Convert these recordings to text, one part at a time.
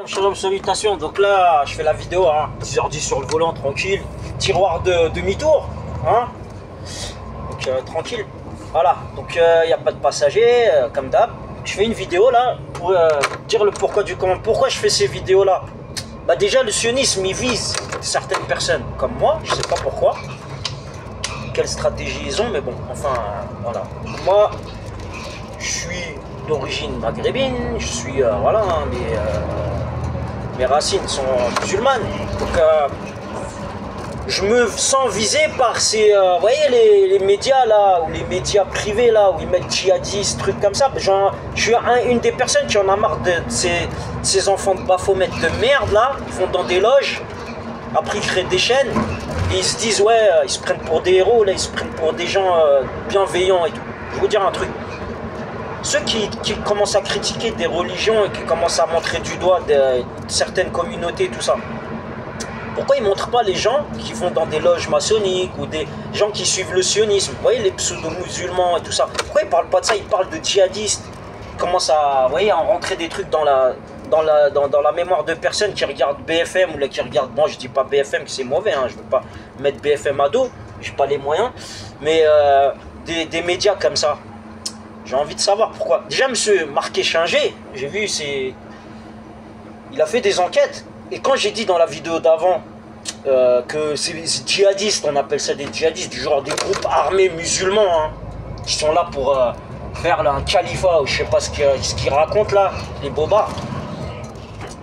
Shalom, salutations. Donc là, je fais la vidéo, hein, 10h10 sur le volant, tranquille. Tiroir de demi-tour, hein. Donc tranquille. Voilà, donc il n'y a pas de passagers, comme d'hab. Je fais une vidéo là pour dire le pourquoi du comment. Pourquoi je fais ces vidéos là? Bah déjà, le sionisme, il vise certaines personnes comme moi, je sais pas pourquoi. Quelle stratégie ils ont, mais bon, enfin, voilà. Moi, je suis d'origine maghrébine, je suis, voilà, hein, mes racines sont musulmanes, donc je me sens visé par ces, vous voyez les médias là, ou les médias privés là, où ils mettent djihadistes, trucs comme ça. Genre, je suis une des personnes qui en a marre de ces enfants de Baphomet de merde là, ils vont dans des loges, après ils créent des chaînes, et ils se disent ouais, ils se prennent pour des héros, là ils se prennent pour des gens bienveillants et tout. Je vais vous dire un truc. Ceux qui commencent à critiquer des religions et qui commencent à montrer du doigt certaines communautés, tout ça, pourquoi ils ne montrent pas les gens qui vont dans des loges maçonniques ou des gens qui suivent le sionisme, vous voyez, les pseudo-musulmans et tout ça? Pourquoi ils ne parlent pas de ça? Ils parlent de djihadistes. Ils commencent à, vous voyez, à rentrer des trucs dans la mémoire de personnes qui regardent BFM ou là, qui regardent, bon, je dis pas BFM que c'est mauvais, hein, je ne veux pas mettre BFM à dos, je n'ai pas les moyens, mais des médias comme ça. J'ai envie de savoir pourquoi. Déjà, monsieur Marquet Chingé, j'ai vu, il a fait des enquêtes. Et quand j'ai dit dans la vidéo d'avant que c'est djihadistes, on appelle ça des djihadistes, du genre des groupes armés musulmans, hein, qui sont là pour faire là, un califat, ou je sais pas ce qu'ils racontent là, les bobards,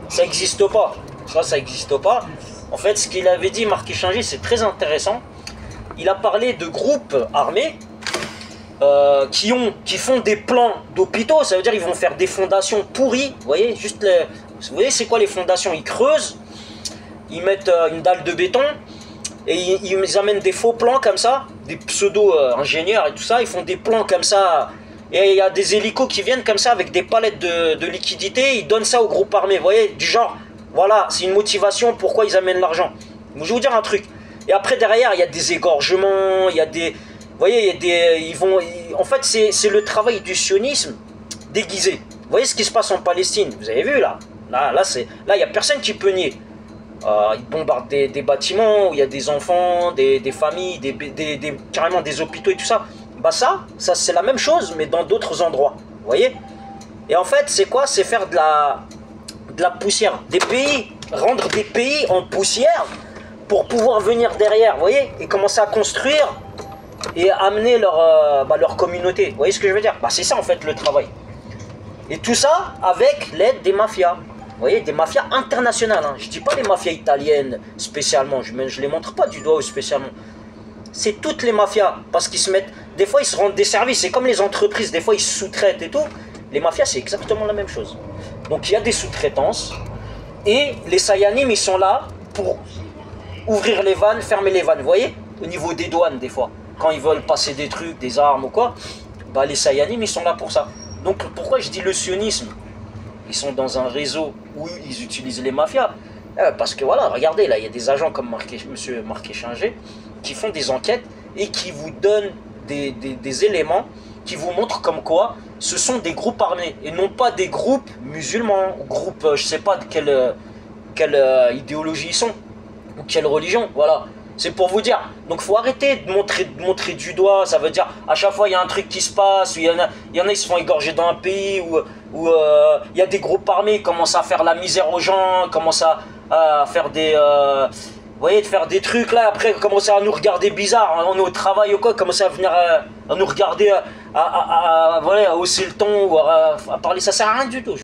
ça n'existe pas. Ça n'existe pas. En fait, ce qu'il avait dit, Marquet Chingé, c'est très intéressant. Il a parlé de groupes armés qui font des plans d'hôpitaux, ça veut dire ils vont faire des fondations pourries, vous voyez, vous voyez c'est quoi les fondations? Ils creusent, ils mettent une dalle de béton et ils amènent des faux plans comme ça, des pseudo-ingénieurs et tout ça, ils font des plans comme ça et il y a des hélicos qui viennent comme ça avec des palettes de liquidités, ils donnent ça aux groupes armés, vous voyez, du genre, voilà, c'est une motivation pourquoi ils amènent l'argent. Je vais vous dire un truc, et après derrière il y a des égorgements, il y a des... Vous voyez, en fait, c'est le travail du sionisme déguisé. Vous voyez ce qui se passe en Palestine? Vous avez vu là? Là, il n'y a personne qui peut nier. Ils bombardent des bâtiments où il y a des enfants, des familles, carrément des hôpitaux et tout ça. Bah ça c'est la même chose, mais dans d'autres endroits. Vous voyez? Et en fait, c'est quoi? C'est faire de la poussière. Des pays, rendre des pays en poussière pour pouvoir venir derrière, vous voyez? Et commencer à construire et amener leur communauté. Vous voyez ce que je veux dire? Bah, c'est ça en fait le travail. Et tout ça avec l'aide des mafias. Vous voyez, des mafias internationales. Hein. Je ne dis pas les mafias italiennes spécialement. Je ne les montre pas du doigt spécialement. C'est toutes les mafias. Parce qu'ils se mettent... Des fois, ils se rendent des services. C'est comme les entreprises. Des fois, ils se sous-traitent et tout. Les mafias, c'est exactement la même chose. Donc, il y a des sous-traitances. Et les Sayanim, ils sont là pour ouvrir les vannes, fermer les vannes. Vous voyez? Au niveau des douanes, des fois. Quand ils veulent passer des trucs, des armes ou quoi, bah les Sayanim, ils sont là pour ça. Donc pourquoi je dis le sionisme? Ils sont dans un réseau où ils utilisent les mafias. Parce que voilà, regardez, là, il y a des agents comme monsieur Marquet Chingé qui font des enquêtes et qui vous donnent des éléments qui vous montrent comme quoi ce sont des groupes armés et non pas des groupes musulmans, ou groupes, je sais pas de quelle idéologie ils sont, ou quelle religion, voilà. C'est pour vous dire. Donc faut arrêter de montrer du doigt. Ça veut dire à chaque fois il y a un truc qui se passe. Il y en a ils se font égorger dans un pays où il y a des groupes armés qui commencent à faire la misère aux gens, commencent à faire des... vous voyez, de faire des trucs là. Après commencer à nous regarder bizarre. On est au travail ou quoi. Commencer à venir à nous regarder, voilà, à hausser le ton ou à parler. Ça sert à rien du tout.